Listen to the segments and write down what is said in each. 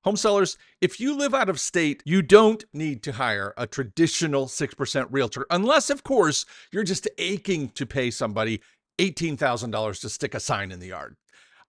Home sellers, if you live out of state, you don't need to hire a traditional 6% realtor, unless, of course, you're just aching to pay somebody $18,000 to stick a sign in the yard.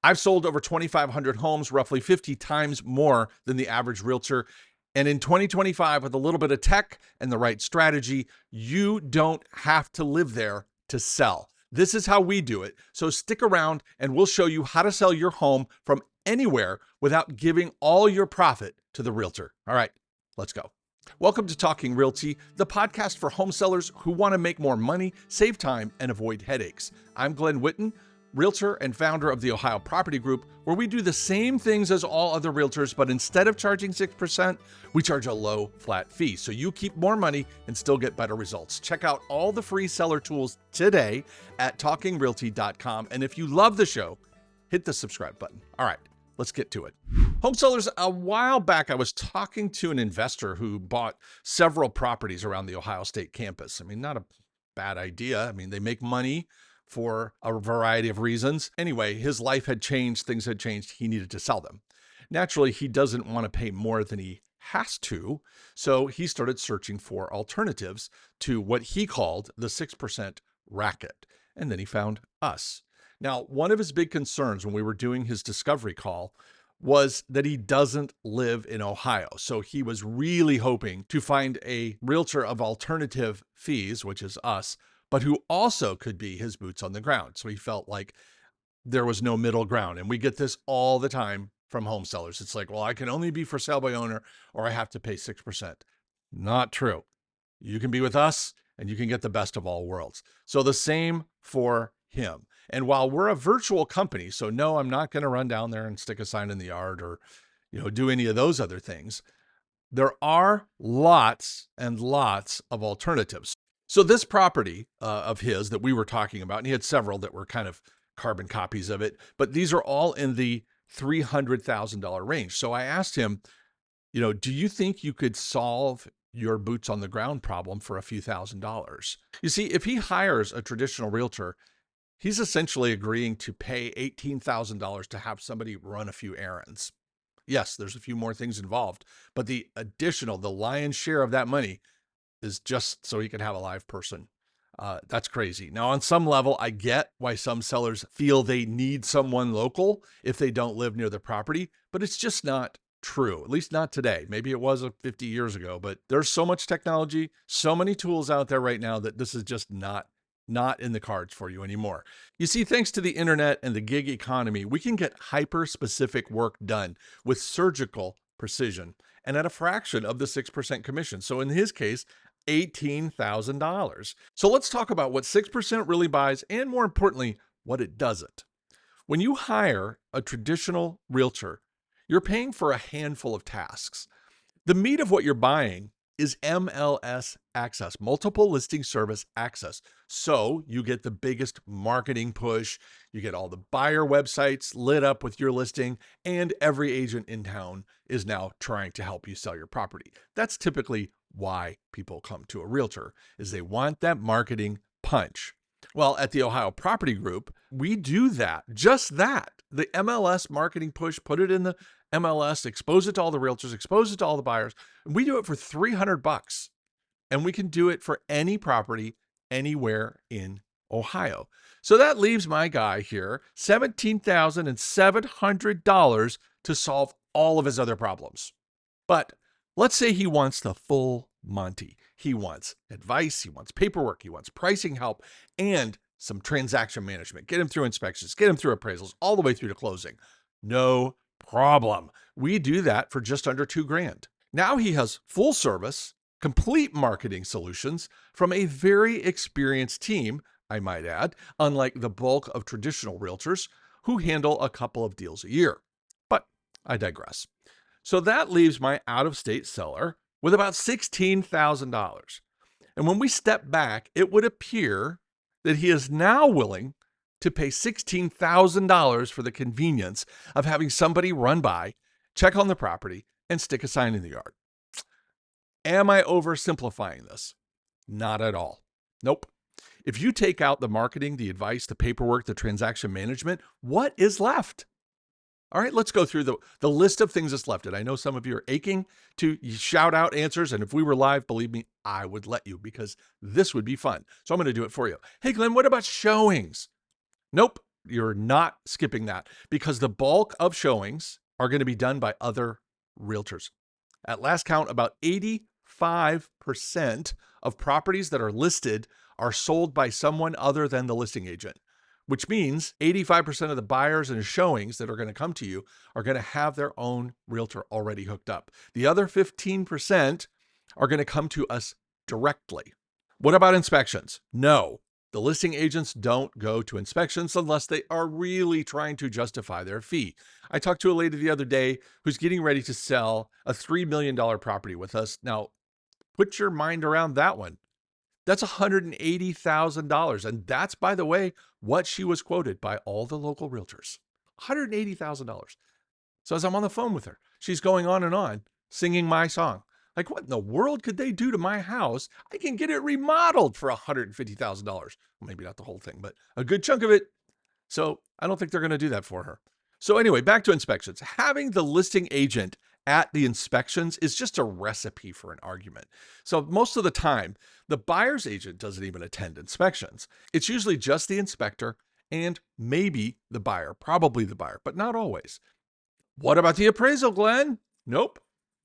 I've sold over 2,500 homes, roughly 50 times more than the average realtor. And in 2025, with a little bit of tech and the right strategy, you don't have to live there to sell. This is how we do it. So stick around and we'll show you how to sell your home from anywhere without giving all your profit to the realtor. All right, let's go. Welcome to Talking Realty, the podcast for home sellers who want to make more money, save time, and avoid headaches. I'm Glen Whitten, realtor and founder of the Ohio Property Group, where we do the same things as all other realtors, but instead of charging 6%, we charge a low flat fee. So you keep more money and still get better results. Check out all the free seller tools today at talkingrealty.com. And if you love the show, hit the subscribe button. All right, let's get to it. Home sellers, a while back, I was talking to an investor who bought several properties around the Ohio State campus. I mean, not a bad idea. I mean, they make money for a variety of reasons. Anyway, his life had changed, things had changed, he needed to sell them. Naturally, he doesn't want to pay more than he has to, so he started searching for alternatives to what he called the 6% racket, and then he found us. Now, one of his big concerns when we were doing his discovery call was that he doesn't live in Ohio. So he was really hoping to find a realtor of alternative fees, which is us, but who also could be his boots on the ground. So he felt like there was no middle ground. And we get this all the time from home sellers. It's like, well, I can only be for sale by owner or I have to pay 6%. Not true. You can be with us and you can get the best of all worlds. So the same for him. And while we're a virtual company, so no, I'm not going to run down there and stick a sign in the yard or, do any of those other things. There are lots and lots of alternatives. So this property of his that we were talking about, and he had several that were kind of carbon copies of it, but these are all in the $300,000 range. So I asked him, do you think you could solve your boots on the ground problem for a few $1,000s? You see, if he hires a traditional realtor, he's essentially agreeing to pay $18,000 to have somebody run a few errands. Yes, there's a few more things involved, but the lion's share of that money is just so he can have a live person. That's crazy. Now, on some level, I get why some sellers feel they need someone local if they don't live near the property, but it's just not true, at least not today. Maybe it was 50 years ago, but there's so much technology, so many tools out there right now that this is just not in the cards for you anymore. You see, thanks to the internet and the gig economy, we can get hyper-specific work done with surgical precision and at a fraction of the 6% commission. So in his case, $18,000. So let's talk about what 6% really buys and, more importantly, what it doesn't. When you hire a traditional realtor, you're paying for a handful of tasks. The meat of what you're buying is MLS access, multiple listing service access. So you get the biggest marketing push, you get all the buyer websites lit up with your listing, and every agent in town is now trying to help you sell your property. That's typically why people come to a realtor, is they want that marketing punch. Well, at the Ohio Property Group, we do that, just that. The MLS marketing push, put it in the MLS, expose it to all the realtors, expose it to all the buyers. We do it for $300, and we can do it for any property anywhere in Ohio. So that leaves my guy here $17,700 to solve all of his other problems. But let's say he wants the full Monty. He wants advice, he wants paperwork, he wants pricing help, and some transaction management. Get him through inspections, get him through appraisals, all the way through to closing. No problem. We do that for just under $2,000. Now he has full service, complete marketing solutions from a very experienced team, I might add, unlike the bulk of traditional realtors who handle a couple of deals a year. But I digress. So that leaves my out-of-state seller with about $16,000. And when we step back, it would appear that he is now willing to pay $16,000 for the convenience of having somebody run by, check on the property, and stick a sign in the yard. Am I oversimplifying this? Not at all. Nope. If you take out the marketing, the advice, the paperwork, the transaction management, what is left? All right, let's go through the list of things that's left. And I know some of you are aching to shout out answers. And if we were live, believe me, I would let you because this would be fun. So I'm going to do it for you. Hey, Glenn, what about showings? Nope, you're not skipping that because the bulk of showings are going to be done by other realtors. At last count, about 85% of properties that are listed are sold by someone other than the listing agent, which means 85% of the buyers and showings that are going to come to you are going to have their own realtor already hooked up. The other 15% are going to come to us directly. What about inspections? No. The listing agents don't go to inspections unless they are really trying to justify their fee. I talked to a lady the other day who's getting ready to sell a $3 million property with us. Now, put your mind around that one. That's $180,000. And that's, by the way, what she was quoted by all the local realtors. $180,000. So as I'm on the phone with her, she's going on, singing my song. Like, what in the world could they do to my house? I can get it remodeled for $150,000. Well, maybe not the whole thing, but a good chunk of it. So I don't think they're going to do that for her. So anyway, back to inspections. Having the listing agent at the inspections is just a recipe for an argument. So most of the time, the buyer's agent doesn't even attend inspections. It's usually just the inspector and maybe the buyer, probably the buyer, but not always. What about the appraisal, Glenn? Nope.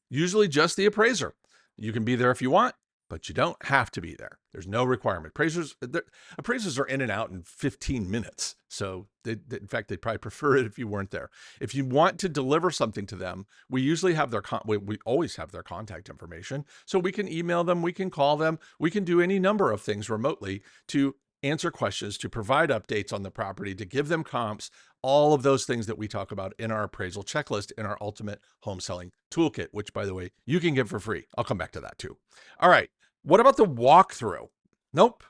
Usually just the appraiser. You can be there if you want, but you don't have to be there. There's no requirement. Appraisers are in and out in 15 minutes. So in fact, they'd probably prefer it if you weren't there. If you want to deliver something to them, we usually have we always have their contact information. So we can email them, we can call them, we can do any number of things remotely to answer questions, to provide updates on the property, to give them comps, all of those things that we talk about in our appraisal checklist in our ultimate home selling toolkit, which, by the way, you can get for free. I'll come back to that too. All right. What about the walkthrough? Nope.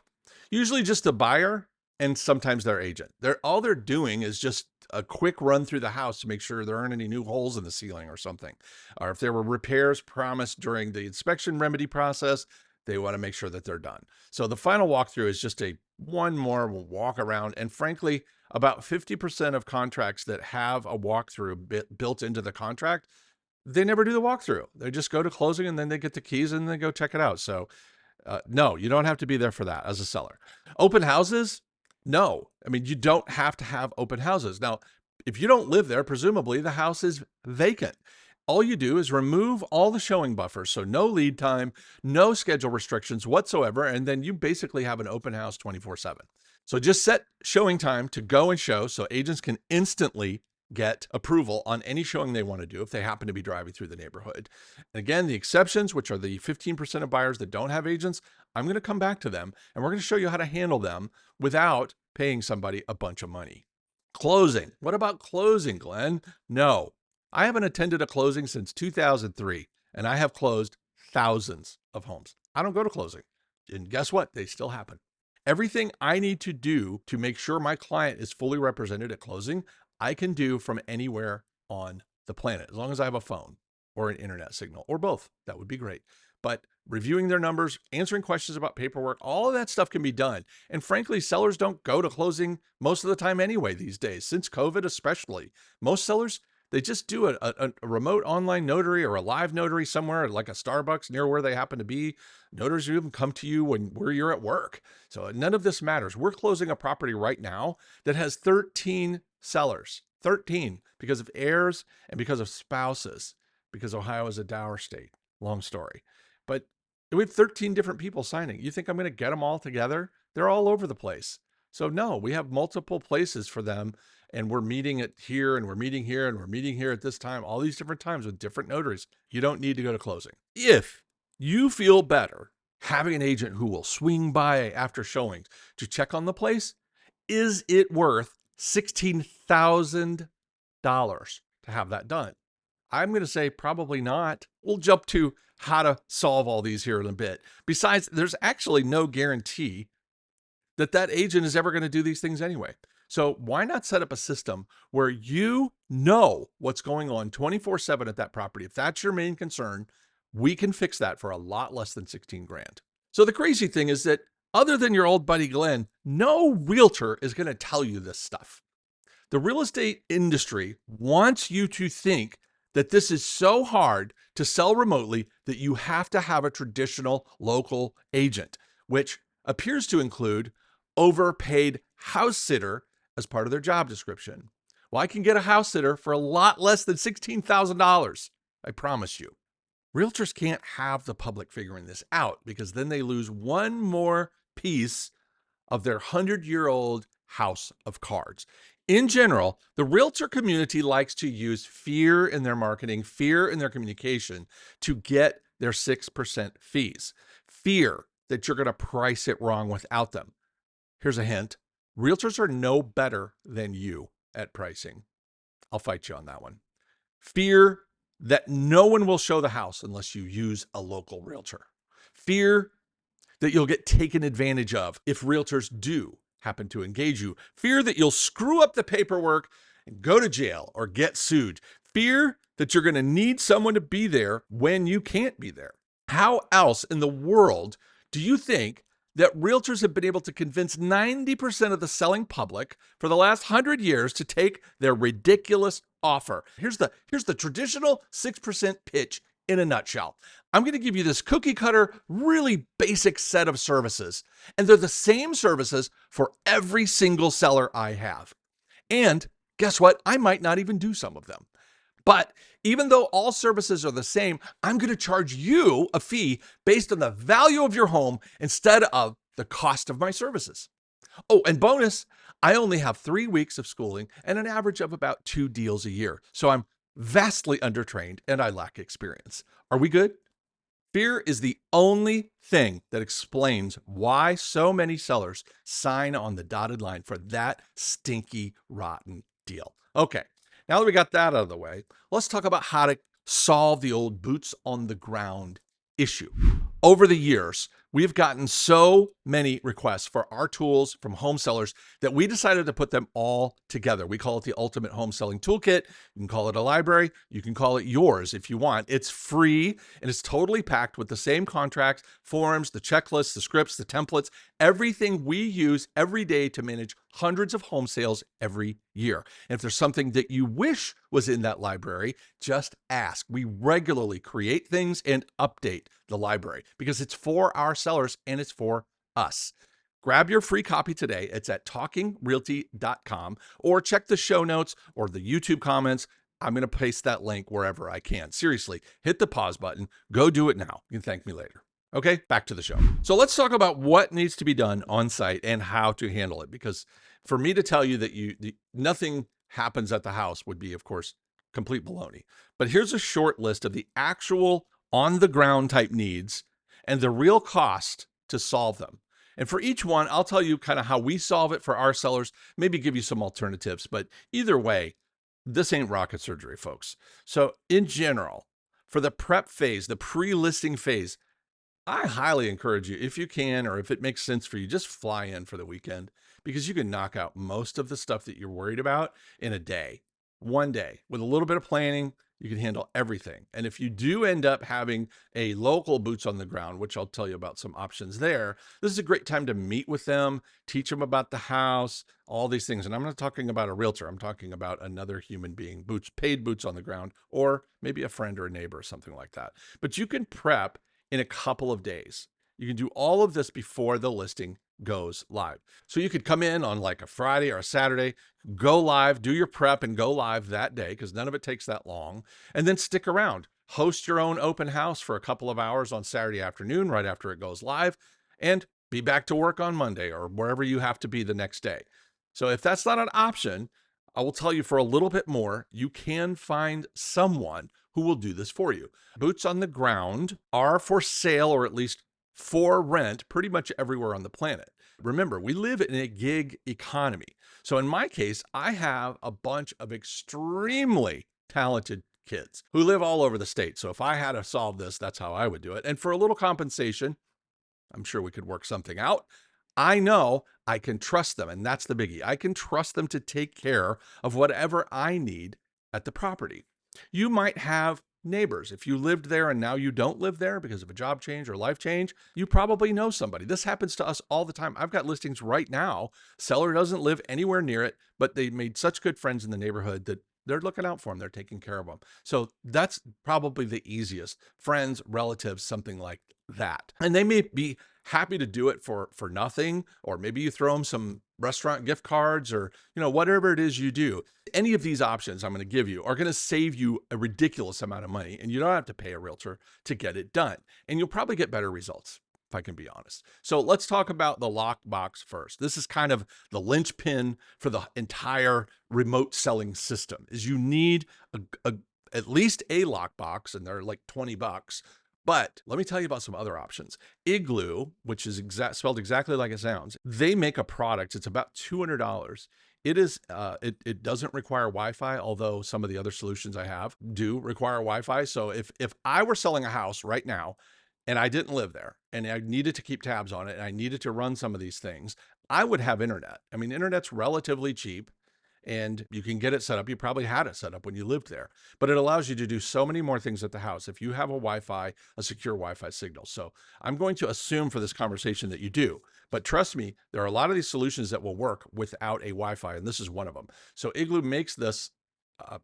Usually just the buyer and sometimes their agent. All they're doing is just a quick run through the house to make sure there aren't any new holes in the ceiling or something. Or if there were repairs promised during the inspection remedy process, they want to make sure that they're done. So the final walkthrough is just one more walk around. And frankly, about 50% of contracts that have a walkthrough built into the contract, they never do the walkthrough. They just go to closing and then they get the keys and they go check it out. So no, you don't have to be there for that as a seller. Open houses? No. I mean, you don't have to have open houses. Now, if you don't live there, presumably the house is vacant. All you do is remove all the showing buffers. So no lead time, no schedule restrictions whatsoever. And then you basically have an open house 24/7. So just set showing time to go and show so agents can instantly get approval on any showing they want to do if they happen to be driving through the neighborhood. And again, the exceptions, which are the 15% of buyers that don't have agents, I'm going to come back to them and we're going to show you how to handle them without paying somebody a bunch of money. Closing. What about closing, Glenn? No. I haven't attended a closing since 2003, and I have closed thousands of homes. I don't go to closing. And guess what? They still happen. Everything I need to do to make sure my client is fully represented at closing, I can do from anywhere on the planet, as long as I have a phone or an internet signal or both. That would be great. But reviewing their numbers, answering questions about paperwork, all of that stuff can be done. And frankly, sellers don't go to closing most of the time anyway these days, since COVID especially. Most sellers, they just do a remote online notary or a live notary somewhere like a Starbucks near where they happen to be. Notaries even come to you where you're at work. So none of this matters. We're closing a property right now that has 13 sellers, 13, because of heirs and because of spouses, because Ohio is a dower state. Long story. But we have 13 different people signing. You think I'm going to get them all together? They're all over the place. So no, we have multiple places for them. And we're meeting it here and we're meeting here and we're meeting here at this time, all these different times with different notaries. You don't need to go to closing. If you feel better having an agent who will swing by after showings to check on the place, is it worth $16,000 to have that done? I'm going to say probably not. We'll jump to how to solve all these here in a bit. Besides, there's actually no guarantee that agent is ever going to do these things anyway. So why not set up a system where you know what's going on 24/7 at that property? If that's your main concern, we can fix that for a lot less than 16 grand. So the crazy thing is that other than your old buddy Glenn, no realtor is going to tell you this stuff. The real estate industry wants you to think that this is so hard to sell remotely that you have to have a traditional local agent, which appears to include overpaid house sitter as part of their job description. Well, I can get a house sitter for a lot less than $16,000. I promise you. Realtors can't have the public figuring this out because then they lose one more piece of their 100-year-old house of cards. In general, the realtor community likes to use fear in their marketing, fear in their communication to get their 6% fees. Fear that you're going to price it wrong without them. Here's a hint. Realtors are no better than you at pricing. I'll fight you on that one. Fear that no one will show the house unless you use a local realtor. Fear that you'll get taken advantage of if realtors do happen to engage you. Fear that you'll screw up the paperwork and go to jail or get sued. Fear that you're going to need someone to be there when you can't be there. How else in the world do you think that realtors have been able to convince 90% of the selling public for the last 100 years to take their ridiculous offer? Here's the traditional 6% pitch in a nutshell. I'm going to give you this cookie cutter, really basic set of services, and they're the same services for every single seller I have. And guess what? I might not even do some of them. But even though all services are the same, I'm going to charge you a fee based on the value of your home instead of the cost of my services. Oh, and bonus, I only have 3 weeks of schooling and an average of about 2 deals a year. So I'm vastly undertrained and I lack experience. Are we good? Fear is the only thing that explains why so many sellers sign on the dotted line for that stinky, rotten deal. Okay, now that we got that out of the way, let's talk about how to solve the old boots on the ground issue. Over the years, we've gotten so many requests for our tools from home sellers that we decided to put them all together. We call it the Ultimate Home Selling Toolkit. You can call it a library. You can call it yours if you want. It's free and it's totally packed with the same contracts, forms, the checklists, the scripts, the templates, everything we use every day to manage hundreds of home sales every year. And if there's something that you wish was in that library, just ask. We regularly create things and update the library because it's for our sellers and it's for us. Grab your free copy today. It's at talkingrealty.com or check the show notes or the YouTube comments. I'm going to paste that link wherever I can. Seriously, hit the pause button. Go do it now. You can thank me later. Okay, back to the show. So let's talk about what needs to be done on site and how to handle it. Because for me to tell you that nothing happens at the house would be, of course, complete baloney. But here's a short list of the actual on-the-ground type needs and the real cost to solve them. And for each one, I'll tell you kind of how we solve it for our sellers, maybe give you some alternatives. But either way, this ain't rocket surgery, folks. So in general, for the prep phase, the pre-listing phase, I highly encourage you, if you can, or if it makes sense for you, just fly in for the weekend because you can knock out most of the stuff that you're worried about in a day, one day. With a little bit of planning, you can handle everything. And if you do end up having a local boots on the ground, which I'll tell you about some options there, this is a great time to meet with them, teach them about the house, all these things. And I'm not talking about a realtor. I'm talking about another human being, paid boots on the ground, or maybe a friend or a neighbor or something like that. But you can prep in a couple of days. You can do all of this before the listing goes live. So you could come in on like a Friday or a Saturday, go live, do your prep and go live that day because none of it takes that long, and then stick around. Host your own open house for a couple of hours on Saturday afternoon right after it goes live, and be back to work on Monday or wherever you have to be the next day. So if that's not an option, I will tell you for a little bit more, you can find someone who will do this for you. Boots on the ground are for sale or at least for rent pretty much everywhere on the planet. Remember, we live in a gig economy. So in my case, I have a bunch of extremely talented kids who live all over the state. So if I had to solve this, that's how I would do it. And for a little compensation, I'm sure we could work something out. I know I can trust them, and that's the biggie. I can trust them to take care of whatever I need at the property. You might have neighbors. If you lived there and now you don't live there because of a job change or life change, you probably know somebody. This happens to us all the time. I've got listings right now. Seller doesn't live anywhere near it, but they made such good friends in the neighborhood that they're looking out for them. They're taking care of them. So that's probably the easiest. Friends, relatives, something like that. And they may be happy to do it for nothing, or maybe you throw them some restaurant gift cards, or whatever it is you do. Any of these options I'm going to give you are going to save you a ridiculous amount of money, and you don't have to pay a realtor to get it done. And you'll probably get better results, if I can be honest. So let's talk about the lockbox first. This is kind of the linchpin for the entire remote selling system. Is you need at least a lockbox, and they're like $20. But let me tell you about some other options. Igloo, which is spelled exactly like it sounds, they make a product. It's about $200. It is it doesn't require Wi-Fi, although some of the other solutions I have do require Wi-Fi. So if I were selling a house right now and I didn't live there and I needed to keep tabs on it and I needed to run some of these things, I would have internet. I mean, internet's relatively cheap and you can get it set up. You probably had it set up when you lived there, but it allows you to do so many more things at the house if you have a secure Wi-Fi signal. So I'm going to assume for this conversation that you do, but trust me, there are a lot of these solutions that will work without a Wi-Fi, and this is one of them. So Igloo makes this.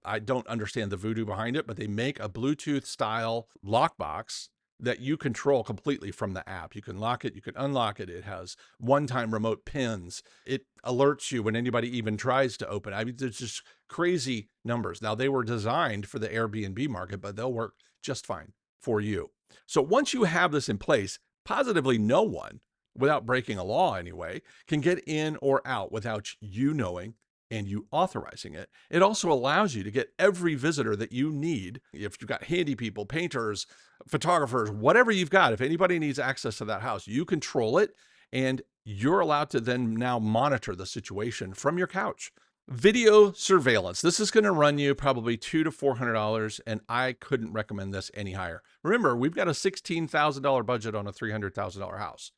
I don't understand the voodoo behind it, but they make a Bluetooth style lockbox that you control completely from the app. You can lock it, you can unlock it. It has one-time remote pins. It alerts you when anybody even tries to open. I mean, there's just crazy numbers. Now, they were designed for the Airbnb market, but they'll work just fine for you. So once you have this in place, positively no one, without breaking a law anyway, can get in or out without you knowing and you authorizing it. It also allows you to get every visitor that you need. If you've got handy people, painters, photographers, whatever you've got, if anybody needs access to that house, you control it, and you're allowed to then now monitor the situation from your couch. Video surveillance. This is going to run you probably $200 to $400, and I couldn't recommend this any higher. Remember, we've got a $16,000 budget on a $300,000 house.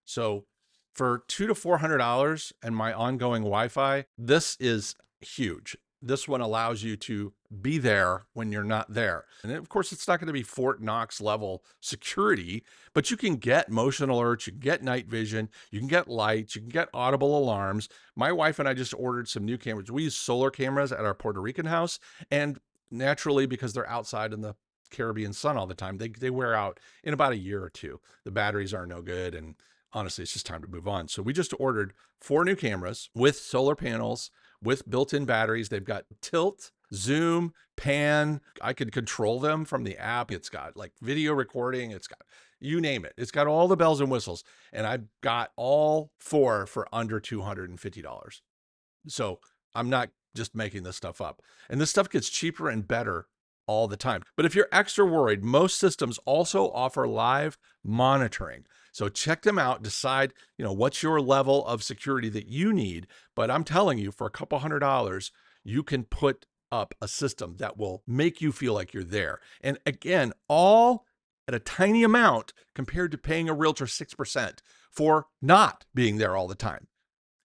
So for $200 to $400 and my ongoing Wi-Fi, this is huge. This one allows you to be there when you're not there. And of course, it's not going to be Fort Knox level security, but you can get motion alerts, you can get night vision, you can get lights, you can get audible alarms. My wife and I just ordered some new cameras. We use solar cameras at our Puerto Rican house, and naturally, because they're outside in the Caribbean sun all the time, they wear out in about a year or two. The batteries are no good, and honestly, it's just time to move on. So we just ordered 4 new cameras with solar panels, with built-in batteries. They've got tilt, zoom, pan. I could control them from the app. It's got like video recording. It's got, you name it. It's got all the bells and whistles. And I've got all 4 for under $250. So I'm not just making this stuff up. And this stuff gets cheaper and better all the time. But if you're extra worried, most systems also offer live monitoring. So check them out, decide, what's your level of security that you need. But I'm telling you, for a couple $100, you can put up a system that will make you feel like you're there. And again, all at a tiny amount compared to paying a realtor 6% for not being there all the time.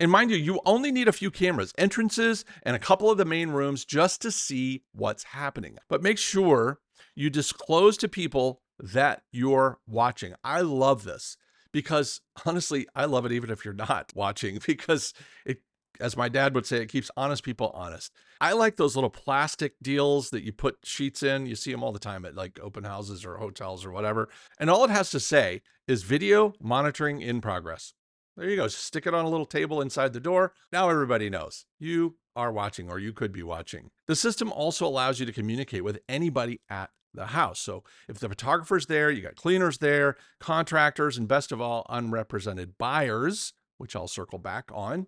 And mind you, you only need a few cameras, entrances, and a couple of the main rooms just to see what's happening. But make sure you disclose to people that you're watching. I love this because honestly, I love it even if you're not watching, because it, as my dad would say, it keeps honest people honest. I like those little plastic deals that you put sheets in. You see them all the time at like open houses or hotels or whatever. And all it has to say is video monitoring in progress. There you go. Stick it on a little table inside the door. Now everybody knows you are watching, or you could be watching. The system also allows you to communicate with anybody at the house. So if the photographer's there, you got cleaners there, contractors, and best of all, unrepresented buyers, which I'll circle back on.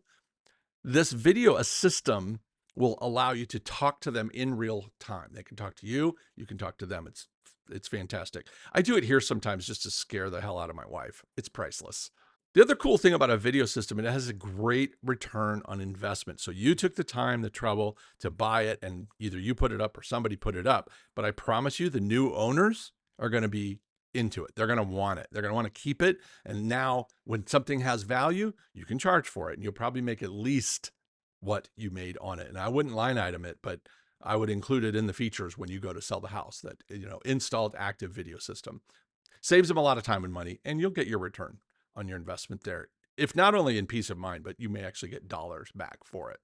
This video system will allow you to talk to them in real time. They can talk to you, you can talk to them. It's fantastic. I do it here sometimes just to scare the hell out of my wife. It's priceless. The other cool thing about a video system, it has a great return on investment. So you took the time, the trouble to buy it, and either you put it up or somebody put it up. But I promise you, the new owners are going to be into it. They're going to want it. They're going to want to keep it. And now when something has value, you can charge for it, and you'll probably make at least what you made on it. And I wouldn't line item it, but I would include it in the features when you go to sell the house, that, installed active video system. Saves them a lot of time and money, and you'll get your return on your investment there. If not only in peace of mind, but you may actually get dollars back for it.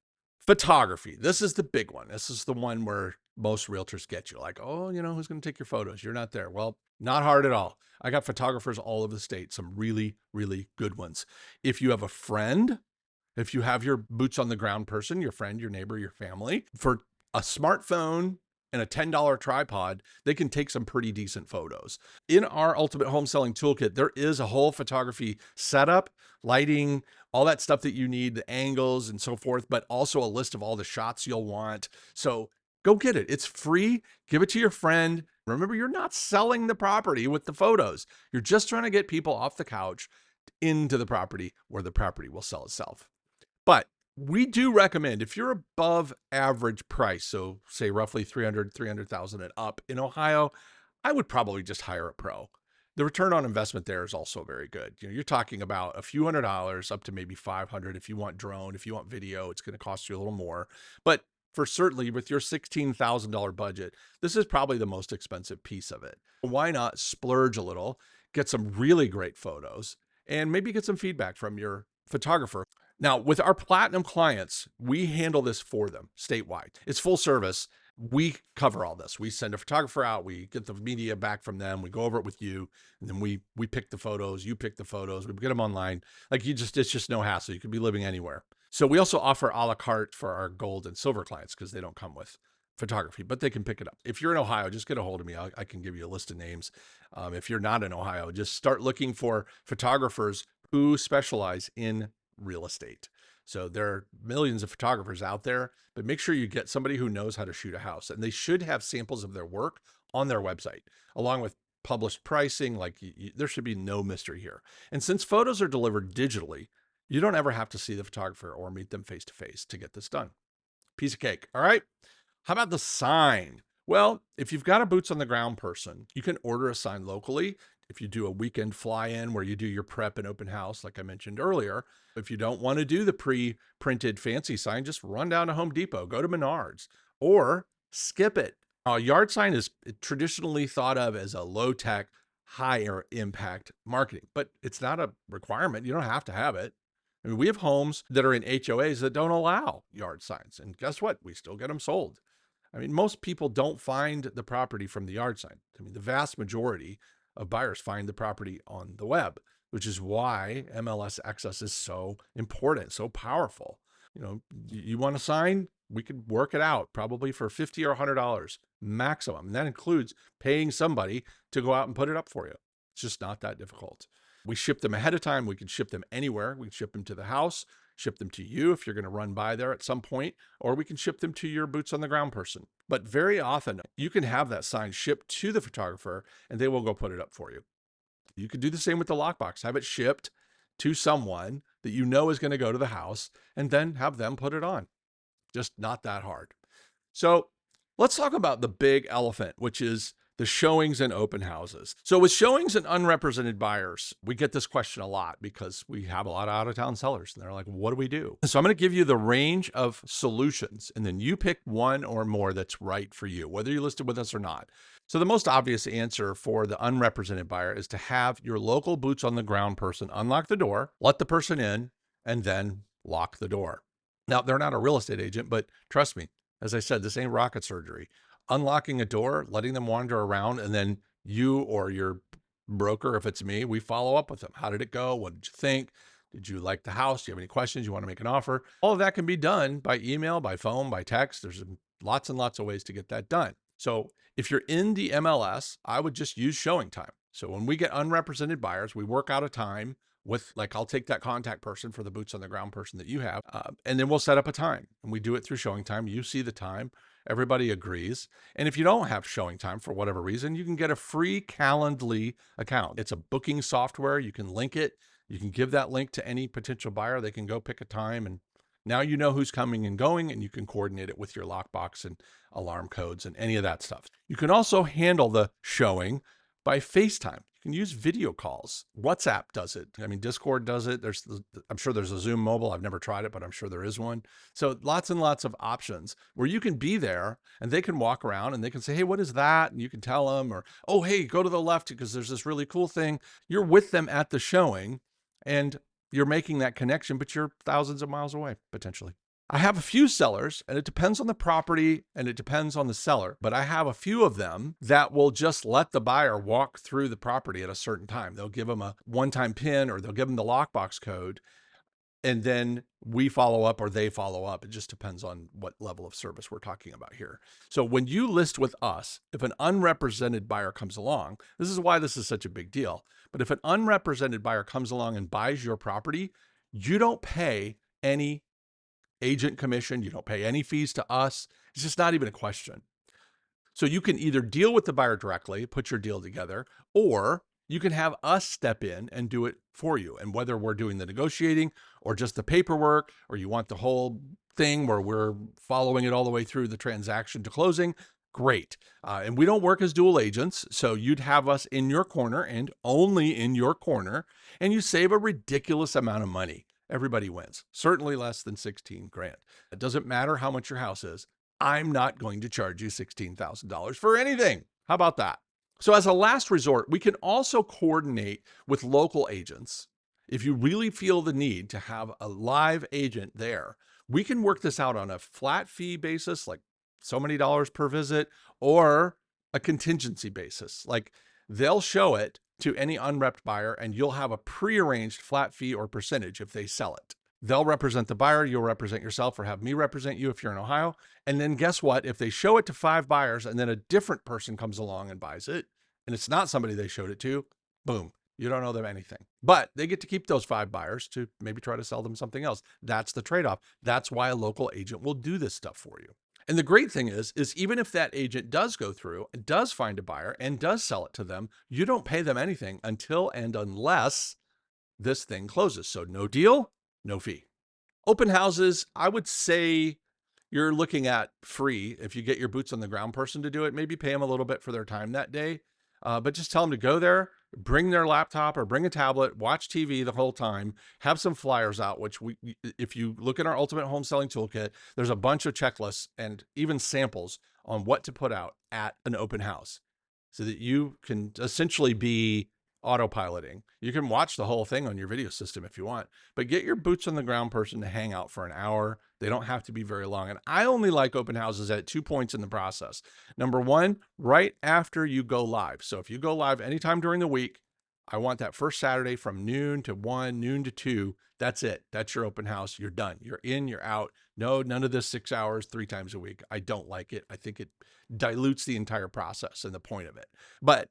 Photography. This is the big one. This is the one where most realtors get you like, oh, who's going to take your photos? You're not there. Well, not hard at all. I got photographers all over the state, some really, really good ones. If you have a friend, if you have your boots on the ground person, your friend, your neighbor, your family, for a smartphone and a $10 tripod, they can take some pretty decent photos. In our Ultimate Home Selling Toolkit, there is a whole photography setup, lighting, all that stuff that you need, the angles and so forth, but also a list of all the shots you'll want. So go get it. It's free. Give it to your friend. Remember, you're not selling the property with the photos. You're just trying to get people off the couch into the property where the property will sell itself. But we do recommend, if you're above average price, so say roughly 300,000 and up in Ohio, I would probably just hire a pro. The return on investment there is also very good. You're talking about a few $100s up to maybe 500. If you want drone, if you want video, it's going to cost you a little more. But for certainly with your $16,000 budget, this is probably the most expensive piece of it. Why not splurge a little, get some really great photos, and maybe get some feedback from your photographer. Now, with our platinum clients, we handle this for them statewide. It's full service. We cover all this. We send a photographer out, we get the media back from them, we go over it with you, and then we pick the photos, you pick the photos, we get them online. It's just no hassle. You could be living anywhere. So we also offer a la carte for our gold and silver clients because they don't come with photography, but they can pick it up. If you're in Ohio, just get a hold of me. I can give you a list of names. If you're not in Ohio, just start looking for photographers who specialize in real estate. So there are millions of photographers out there, but make sure you get somebody who knows how to shoot a house, and they should have samples of their work on their website, along with published pricing. There should be no mystery here. And since photos are delivered digitally, you don't ever have to see the photographer or meet them face to face to get this done. Piece of cake. All right. How about the sign? Well, if you've got a boots on the ground person, you can order a sign locally. If you do a weekend fly-in where you do your prep and open house, like I mentioned earlier, if you don't want to do the pre-printed fancy sign, just run down to Home Depot, go to Menards, or skip it. A yard sign is traditionally thought of as a low-tech, higher impact marketing, but it's not a requirement. You don't have to have it. I mean, we have homes that are in HOAs that don't allow yard signs, and guess what? We still get them sold. I mean, most people don't find the property from the yard sign. I mean, the vast majority of buyers find the property on the web, which is why MLS access is so important, so powerful. You want a sign, we could work it out probably for $50 or $100 maximum. And that includes paying somebody to go out and put it up for you. It's just not that difficult. We ship them ahead of time. We can ship them anywhere. We can ship them to the house, ship them to you if you're going to run by there at some point, or we can ship them to your boots on the ground person. But very often you can have that sign shipped to the photographer and they will go put it up for you. You could do the same with the lockbox, have it shipped to someone that you know is going to go to the house and then have them put it on. Just not that hard. So let's talk about the big elephant, which is the showings and open houses. So with showings and unrepresented buyers, we get this question a lot because we have a lot of out-of-town sellers and they're like, what do we do? So I'm going to give you the range of solutions and then you pick one or more that's right for you, whether you're listed with us or not. So the most obvious answer for the unrepresented buyer is to have your local boots on the ground person unlock the door, let the person in, and then lock the door. Now, they're not a real estate agent, but trust me, as I said, this ain't rocket surgery. Unlocking a door, letting them wander around, and then you or your broker, if it's me, we follow up with them. How did it go? What did you think? Did you like the house? Do you have any questions? You want to make an offer? All of that can be done by email, by phone, by text. There's lots and lots of ways to get that done. So if you're in the MLS, I would just use showing time. So when we get unrepresented buyers, we work out a time with, I'll take that contact person for the boots on the ground person that you have, and then we'll set up a time and we do it through showing time. You see the time. Everybody agrees. And if you don't have showing time for whatever reason, you can get a free Calendly account. It's a booking software. You can link it. You can give that link to any potential buyer. They can go pick a time, and now you know who's coming and going, and you can coordinate it with your lockbox and alarm codes and any of that stuff. You can also handle the showing by FaceTime. You can use video calls. WhatsApp does it. I mean, Discord does it. I'm sure there's a Zoom mobile. I've never tried it, but I'm sure there is one. So lots and lots of options where you can be there and they can walk around and they can say, hey, what is that? And you can tell them, or, oh, hey, go to the left because there's this really cool thing. You're with them at the showing and you're making that connection, but you're thousands of miles away potentially. I have a few sellers, and it depends on the property and it depends on the seller, but I have a few of them that will just let the buyer walk through the property at a certain time. They'll give them a one-time PIN or they'll give them the lockbox code, and then we follow up or they follow up. It just depends on what level of service we're talking about here. So when you list with us, if an unrepresented buyer comes along, this is why this is such a big deal. But if an unrepresented buyer comes along and buys your property, you don't pay any agent commission. You don't pay any fees to us. It's just not even a question. So you can either deal with the buyer directly, put your deal together, or you can have us step in and do it for you. And whether we're doing the negotiating or just the paperwork, or you want the whole thing where we're following it all the way through the transaction to closing, great. And we don't work as dual agents. So you'd have us in your corner and only in your corner, and you save a ridiculous amount of money. Everybody wins, certainly less than 16 grand. It doesn't matter how much your house is. I'm not going to charge you $16,000 for anything. How about that? So as a last resort, we can also coordinate with local agents. If you really feel the need to have a live agent there, we can work this out on a flat fee basis, like so many dollars per visit, or a contingency basis. Like they'll show it to any unrepped buyer and you'll have a prearranged flat fee or percentage if they sell it. They'll represent the buyer, you'll represent yourself, or have me represent you if you're in Ohio. And then guess what? If they show it to 5 buyers and then a different person comes along and buys it, and it's not somebody they showed it to, boom, you don't owe them anything. But they get to keep those 5 buyers to maybe try to sell them something else. That's the trade-off. That's why a local agent will do this stuff for you. And the great thing is even if that agent does go through and does find a buyer and does sell it to them, you don't pay them anything until and unless this thing closes. So no deal, no fee. Open houses, I would say you're looking at free. If you get your boots on the ground person to do it, maybe pay them a little bit for their time that day. But just tell them to go there, bring their laptop or bring a tablet, watch TV the whole time, have some flyers out, which if you look at our Ultimate Home Selling Toolkit, there's a bunch of checklists and even samples on what to put out at an open house so that you can essentially be autopiloting. You can watch the whole thing on your video system if you want, but get your boots on the ground person to hang out for an hour. They don't have to be very long. And I only like open houses at 2 points in the process. Number one, right after you go live. So if you go live anytime during the week, I want that first Saturday from noon to 1, noon to 2. That's it. That's your open house. You're done. You're in, you're out. No, none of this 6 hours, 3 times a week. I don't like it. I think it dilutes the entire process and the point of it. But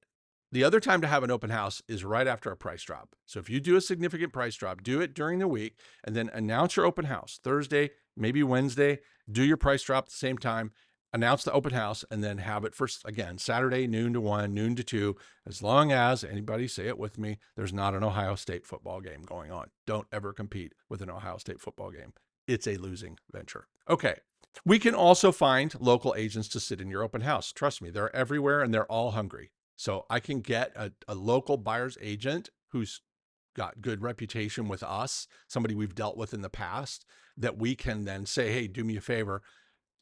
the other time to have an open house is right after a price drop. So if you do a significant price drop, do it during the week and then announce your open house Thursday, maybe Wednesday, do your price drop at the same time, announce the open house, and then have it first again, Saturday, noon to 1, noon to 2, as long as anybody say it with me, there's not an Ohio State football game going on. Don't ever compete with an Ohio State football game. It's a losing venture. Okay. We can also find local agents to sit in your open house. Trust me, they're everywhere and they're all hungry. So I can get a local buyer's agent who's got good reputation with us, somebody we've dealt with in the past, that we can then say, hey, do me a favor.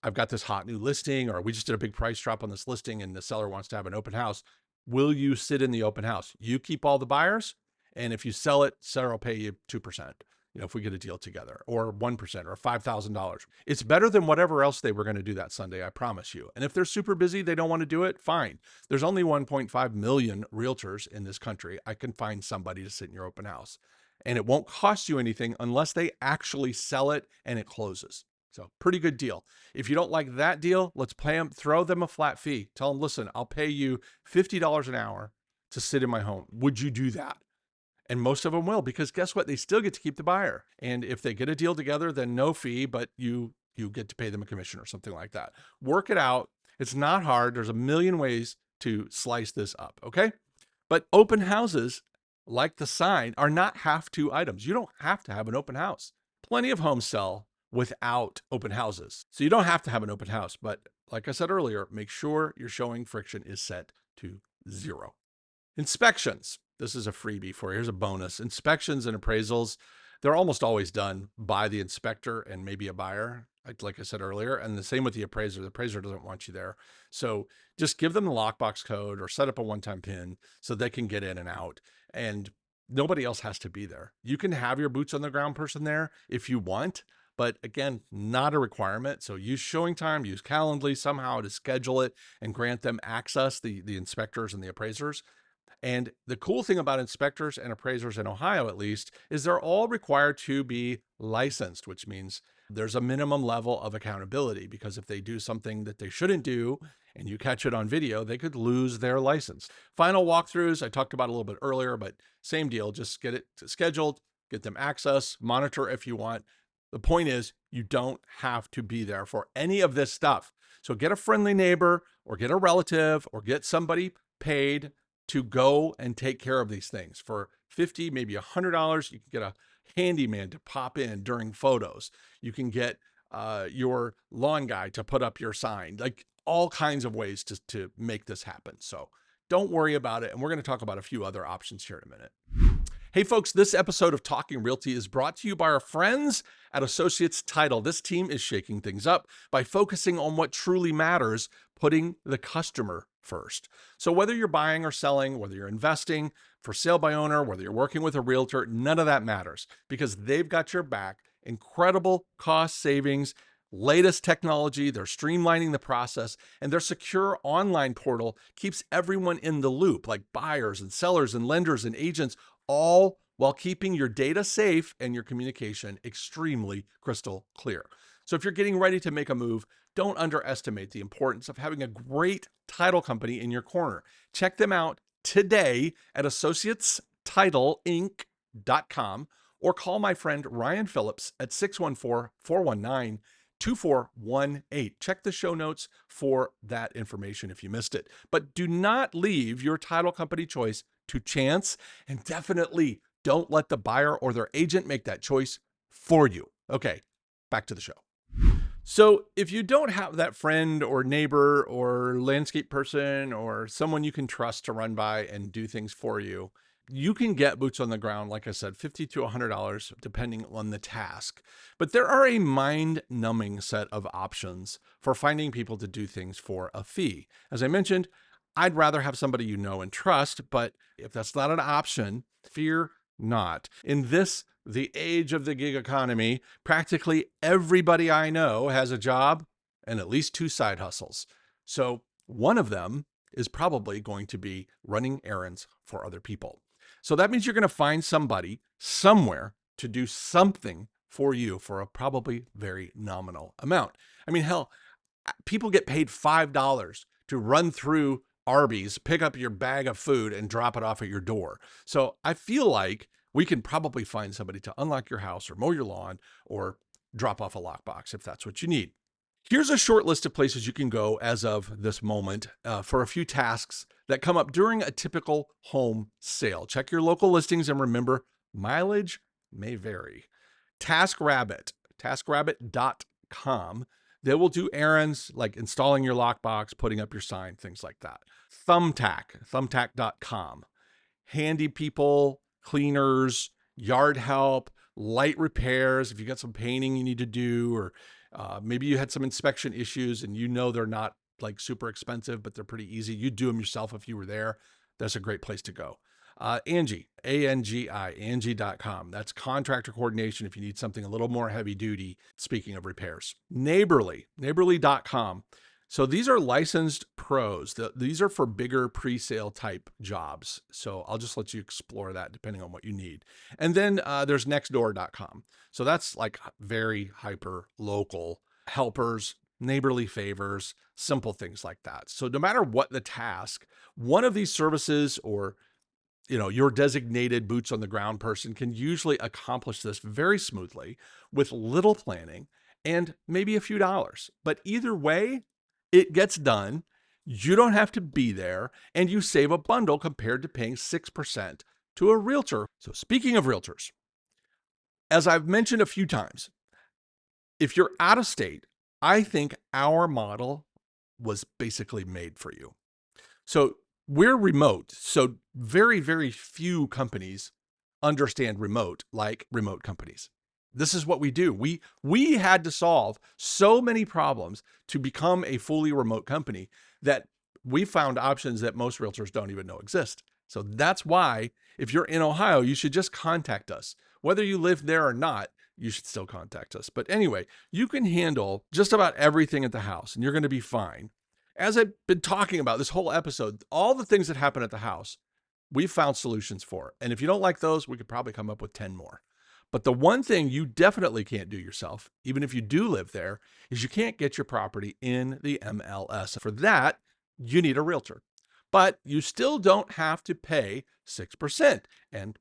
I've got this hot new listing, or we just did a big price drop on this listing and the seller wants to have an open house. Will you sit in the open house? You keep all the buyers. And if you sell it, seller will pay you 2%. If we get a deal together, or 1% or $5,000, it's better than whatever else they were going to do that Sunday. I promise you. And if they're super busy, they don't want to do it. Fine. There's only 1.5 million realtors in this country. I can find somebody to sit in your open house and it won't cost you anything unless they actually sell it and it closes. So pretty good deal. If you don't like that deal, let's pay them, throw them a flat fee. Tell them, listen, I'll pay you $50 an hour to sit in my home. Would you do that? And most of them will, because guess what? They still get to keep the buyer. And if they get a deal together, then no fee, but you get to pay them a commission or something like that. Work it out. It's not hard. There's a million ways to slice this up. Okay. But open houses, like the sign, are not have-to items. You don't have to have an open house. Plenty of homes sell without open houses. So you don't have to have an open house. But like I said earlier, make sure your showing friction is set to 0. Inspections. This is a freebie for you. Here's a bonus. Inspections and appraisals, they're almost always done by the inspector and maybe a buyer, like I said earlier. And the same with the appraiser. The appraiser doesn't want you there. So just give them the lockbox code or set up a one-time PIN so they can get in and out. And nobody else has to be there. You can have your boots on the ground person there if you want, but again, not a requirement. So use showing time, use Calendly somehow to schedule it and grant them access, the inspectors and the appraisers. And the cool thing about inspectors and appraisers in Ohio, at least, is they're all required to be licensed, which means there's a minimum level of accountability, because if they do something that they shouldn't do and you catch it on video, they could lose their license. Final walkthroughs, I talked about a little bit earlier, but same deal. Just get it scheduled, get them access, monitor if you want. The point is, you don't have to be there for any of this stuff. So get a friendly neighbor or get a relative or get somebody paid to go and take care of these things. For $50, maybe $100, you can get a handyman to pop in during photos. You can get your lawn guy to put up your sign, like all kinds of ways to make this happen. So don't worry about it. And we're going to talk about a few other options here in a minute. Hey folks, this episode of Talking Realty is brought to you by our friends at Associates Title. This team is shaking things up by focusing on what truly matters, putting the customer first. So whether you're buying or selling, whether you're investing, for sale by owner, whether you're working with a realtor, none of that matters because they've got your back. Incredible cost savings, latest technology, they're streamlining the process, and their secure online portal keeps everyone in the loop, like buyers and sellers and lenders and agents, all while keeping your data safe and your communication extremely crystal clear. So if you're getting ready to make a move, don't underestimate the importance of having a great title company in your corner. Check them out today at associatestitleinc.com or call my friend Ryan Phillips at 614-419-2418. Check the show notes for that information if you missed it. But do not leave your title company choice to chance, and definitely don't let the buyer or their agent make that choice for you. Okay, back to the show. So if you don't have that friend or neighbor or landscape person or someone you can trust to run by and do things for you, you can get boots on the ground, like I said, $50 to $100, depending on the task. But there are a mind-numbing set of options for finding people to do things for a fee. As I mentioned, I'd rather have somebody you know and trust, but if that's not an option, fear not. In the age of the gig economy, practically everybody I know has a job and at least two side hustles. So one of them is probably going to be running errands for other people. So that means you're going to find somebody somewhere to do something for you for a probably very nominal amount. I mean, hell, people get paid $5 to run through Arby's, pick up your bag of food and drop it off at your door. So I feel like we can probably find somebody to unlock your house or mow your lawn or drop off a lockbox if that's what you need. Here's a short list of places you can go as of this moment for a few tasks that come up during a typical home sale. Check your local listings and remember, mileage may vary. TaskRabbit.com. They will do errands like installing your lockbox, putting up your sign, things like that. Thumbtack.com. Handy people, cleaners, yard help, light repairs. If you got some painting you need to do, or maybe you had some inspection issues and you know they're not like super expensive, but they're pretty easy. You'd do them yourself if you were there. That's a great place to go. Angie, A-N-G-I, Angie.com. That's contractor coordination if you need something a little more heavy duty, speaking of repairs. Neighborly.com. So these are licensed pros. These are for bigger pre-sale type jobs. So I'll just let you explore that depending on what you need. And then there's nextdoor.com. So that's like very hyper local helpers, neighborly favors, simple things like that. So no matter what the task, one of these services or your designated boots on the ground person can usually accomplish this very smoothly with little planning and maybe a few dollars. But either way, it gets done. You don't have to be there, and you save a bundle compared to paying 6% to a realtor. So speaking of realtors, as I've mentioned a few times, if you're out of state, I think our model was basically made for you. So we're remote. So very, very few companies understand remote like remote companies. This is what we do. We had to solve so many problems to become a fully remote company that we found options that most realtors don't even know exist. So that's why if you're in Ohio, you should just contact us. Whether you live there or not, you should still contact us. But anyway, you can handle just about everything at the house and you're going to be fine. As I've been talking about this whole episode, all the things that happen at the house, we've found solutions for. And if you don't like those, we could probably come up with 10 more. But the one thing you definitely can't do yourself, even if you do live there, is you can't get your property in the MLS. For that, you need a realtor. But you still don't have to pay 6%. And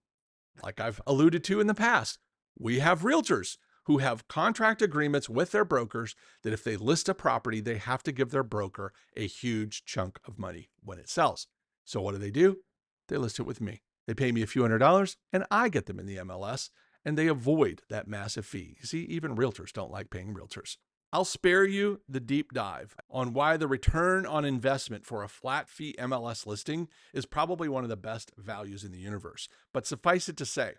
like I've alluded to in the past, we have realtors who have contract agreements with their brokers that if they list a property, they have to give their broker a huge chunk of money when it sells. So what do? They list it with me. They pay me a few $100s and I get them in the MLS and they avoid that massive fee. You see, even realtors don't like paying realtors. I'll spare you the deep dive on why the return on investment for a flat fee MLS listing is probably one of the best values in the universe. But suffice it to say,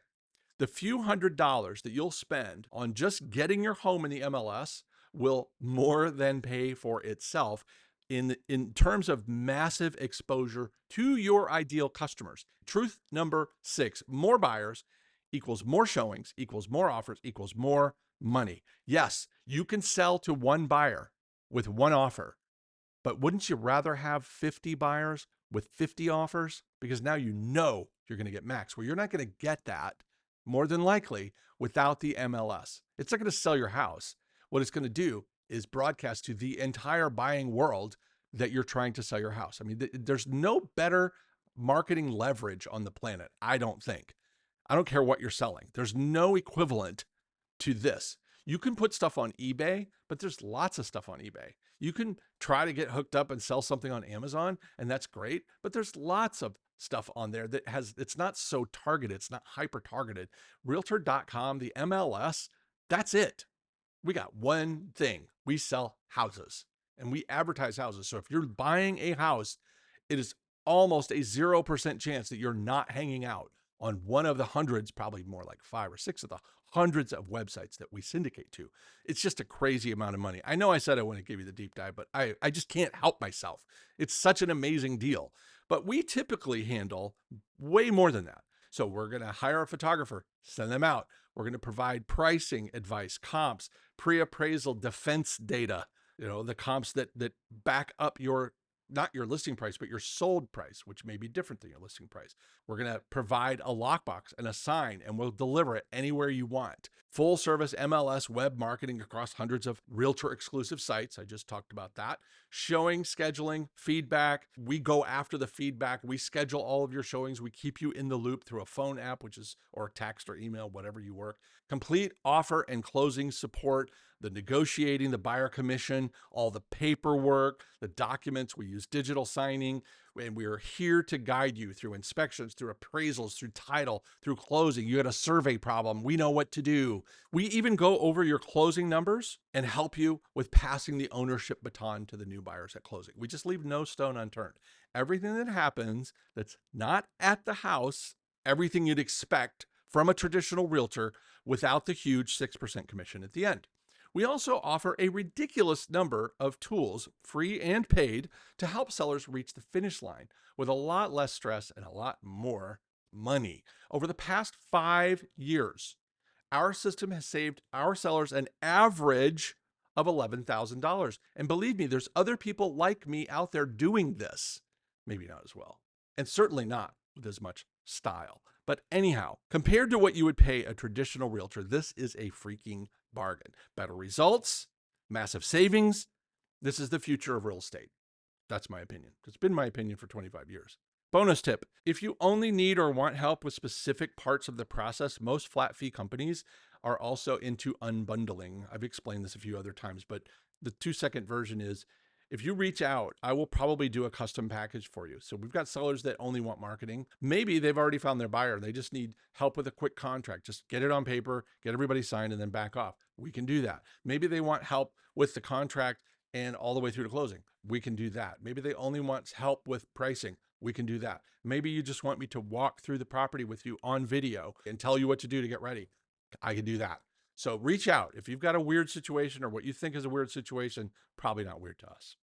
the few $100s that you'll spend on just getting your home in the MLS will more than pay for itself in terms of massive exposure to your ideal customers. Truth number 6, more buyers equals more showings, equals more offers, equals more money. Yes, you can sell to one buyer with one offer, but wouldn't you rather have 50 buyers with 50 offers? Because now you know you're going to get max. Well, you're not going to get that more than likely without the MLS. It's not going to sell your house. What it's going to do is broadcast to the entire buying world that you're trying to sell your house. I mean, there's no better marketing leverage on the planet, I don't think. I don't care what you're selling. There's no equivalent to this. You can put stuff on eBay, but there's lots of stuff on eBay. You can try to get hooked up and sell something on Amazon, and that's great, but there's lots of stuff on there that it's not so targeted, it's not hyper targeted. Realtor.com, the MLS, that's it. We got one thing. We sell houses and we advertise houses. So if you're buying a house, it is almost a 0% chance that you're not hanging out on one of the hundreds, probably more like 5 or 6 of the hundreds of websites that we syndicate to. It's just a crazy amount of money. I know I said I wouldn't give you the deep dive, but I just can't help myself. It's such an amazing deal. But we typically handle way more than that. So we're going to hire a photographer, send them out. We're going to provide pricing advice, comps, pre-appraisal defense data, the comps that back up not your listing price, but your sold price, which may be different than your listing price. We're going to provide a lockbox and a sign, and we'll deliver it anywhere you want. Full service MLS web marketing across hundreds of realtor exclusive sites. I just talked about that. Showing, scheduling, feedback. We go after the feedback. We schedule all of your showings. We keep you in the loop through a phone app, or text or email, whatever you work. Complete offer and closing support, the negotiating, the buyer commission, all the paperwork, the documents. We use digital signing, and we are here to guide you through inspections, through appraisals, through title, through closing. You had a survey problem. We know what to do. We even go over your closing numbers and help you with passing the ownership baton to the new buyers at closing. We just leave no stone unturned. Everything that happens that's not at the house, everything you'd expect from a traditional realtor without the huge 6% commission at the end. We also offer a ridiculous number of tools, free and paid, to help sellers reach the finish line with a lot less stress and a lot more money. Over the past 5 years, our system has saved our sellers an average of $11,000. And believe me, there's other people like me out there doing this. Maybe not as well, and certainly not with as much style. But anyhow, compared to what you would pay a traditional realtor, this is a freaking bargain. Better results, massive savings. This is the future of real estate. That's my opinion. It's been my opinion for 25 years. Bonus tip: if you only need or want help with specific parts of the process, most flat fee companies are also into unbundling. I've explained this a few other times, but the 2-second version is, if you reach out, I will probably do a custom package for you. So we've got sellers that only want marketing. Maybe they've already found their buyer. They just need help with a quick contract. Just get it on paper, get everybody signed, and then back off. We can do that. Maybe they want help with the contract and all the way through to closing. We can do that. Maybe they only want help with pricing. We can do that. Maybe you just want me to walk through the property with you on video and tell you what to do to get ready. I can do that. So reach out. If you've got a weird situation or what you think is a weird situation, probably not weird to us.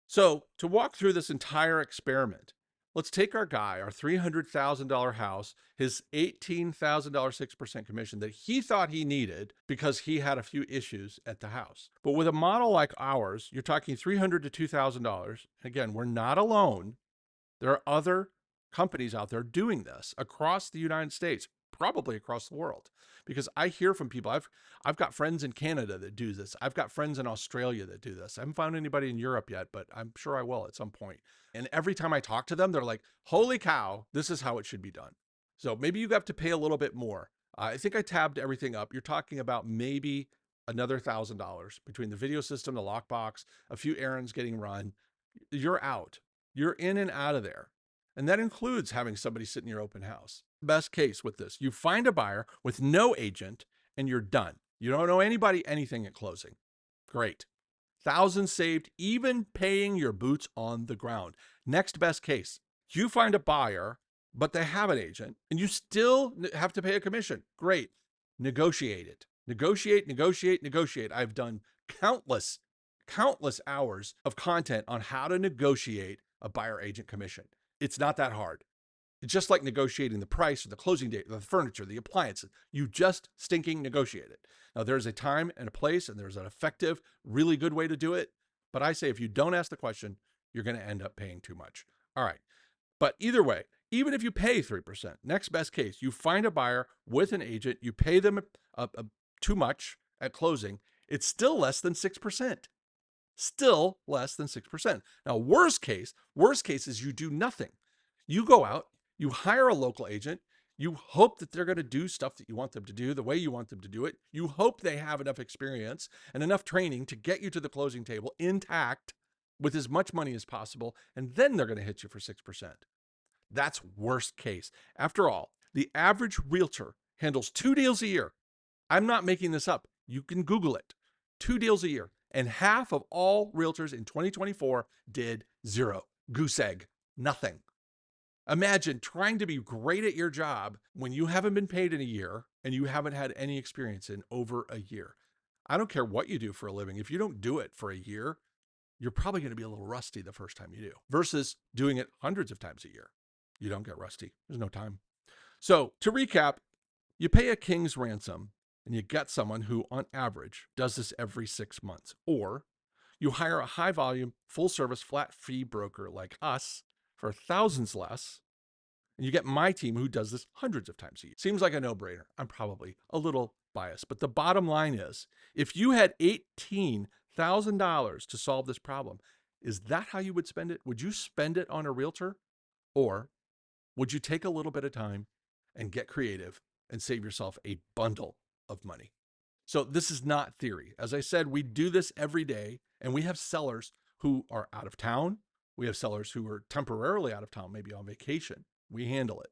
So to walk through this entire experiment, let's take our guy, our $300,000 house, his $18,000 6% commission that he thought he needed because he had a few issues at the house. But with a model like ours, you're talking $300 to $2,000. Again, we're not alone. There are other companies out there doing this across the United States, probably across the world, because I hear from people. I've got friends in Canada that do this. I've got friends in Australia that do this. I haven't found anybody in Europe yet, but I'm sure I will at some point. And every time I talk to them, they're like, holy cow, this is how it should be done. So maybe you have to pay a little bit more. I think I tabbed everything up. You're talking about maybe another $1,000 between the video system, the lockbox, a few errands getting run. You're out. You're in and out of there. And that includes having somebody sit in your open house. Best case with this, you find a buyer with no agent and you're done. You don't know anybody, anything at closing. Great. Thousands saved, even paying your boots on the ground. Next best case, you find a buyer, but they have an agent and you still have to pay a commission. Great. Negotiate it. Negotiate, negotiate, negotiate. I've done countless hours of content on how to negotiate a buyer agent commission. It's not that hard. It's just like negotiating the price or the closing date, the furniture, the appliances. You just stinking negotiate it. Now, there's a time and a place, and there's an effective, really good way to do it. But I say if you don't ask the question, you're going to end up paying too much. All right. But either way, even if you pay 3%, next best case, you find a buyer with an agent, you pay them too much at closing, it's still less than 6%. Still less than 6%. Now, worst case is you do nothing. You go out, you hire a local agent, you hope that they're going to do stuff that you want them to do the way you want them to do it. You hope they have enough experience and enough training to get you to the closing table intact with as much money as possible, and then they're going to hit you for 6%. That's worst case. After all, the average realtor handles 2 deals a year. I'm not making this up. You can Google it. 2 deals a year. And half of all realtors in 2024 did 0. Goose egg. Nothing. Imagine trying to be great at your job when you haven't been paid in a year and you haven't had any experience in over a year. I don't care what you do for a living. If you don't do it for a year, you're probably going to be a little rusty the first time you do, versus doing it hundreds of times a year. You don't get rusty. There's no time. So to recap, you pay a king's ransom and you get someone who, on average, does this every 6 months. Or you hire a high volume, full service, flat fee broker like us for thousands less, and you get my team who does this hundreds of times a year. Seems like a no-brainer. I'm probably a little biased, but the bottom line is, if you had $18,000 to solve this problem, is that how you would spend it? Would you spend it on a realtor? Or would you take a little bit of time and get creative and save yourself a bundle of money? So this is not theory. As I said, we do this every day, and we have sellers who are out of town. We have sellers who are temporarily out of town, maybe on vacation. We handle it.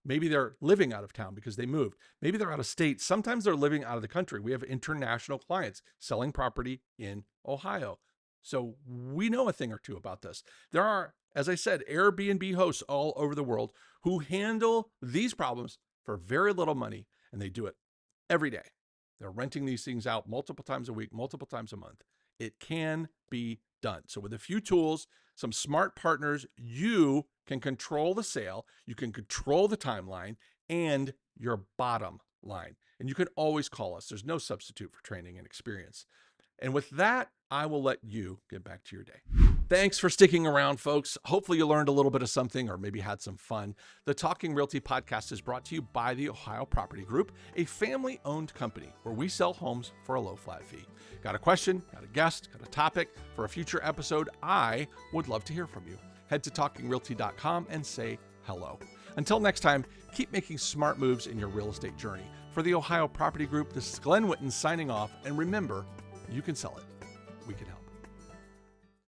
Maybe they're living out of town because they moved. Maybe they're out of state. Sometimes they're living out of the country. We have international clients selling property in Ohio. So we know a thing or two about this. There are, as I said, Airbnb hosts all over the world who handle these problems for very little money, and they do it every day. They're renting these things out multiple times a week, multiple times a month. It can be done. So with a few tools, some smart partners, you can control the sale, you can control the timeline, and your bottom line. And you can always call us. There's no substitute for training and experience. And with that, I will let you get back to your day. Thanks for sticking around, folks. Hopefully you learned a little bit of something or maybe had some fun. The Talking Realty podcast is brought to you by the Ohio Property Group, a family-owned company where we sell homes for a low flat fee. Got a question, got a guest, got a topic for a future episode? I would love to hear from you. Head to talkingrealty.com and say hello. Until next time, keep making smart moves in your real estate journey. For the Ohio Property Group, this is Glen Whitten signing off, and remember, you can sell it. We can help.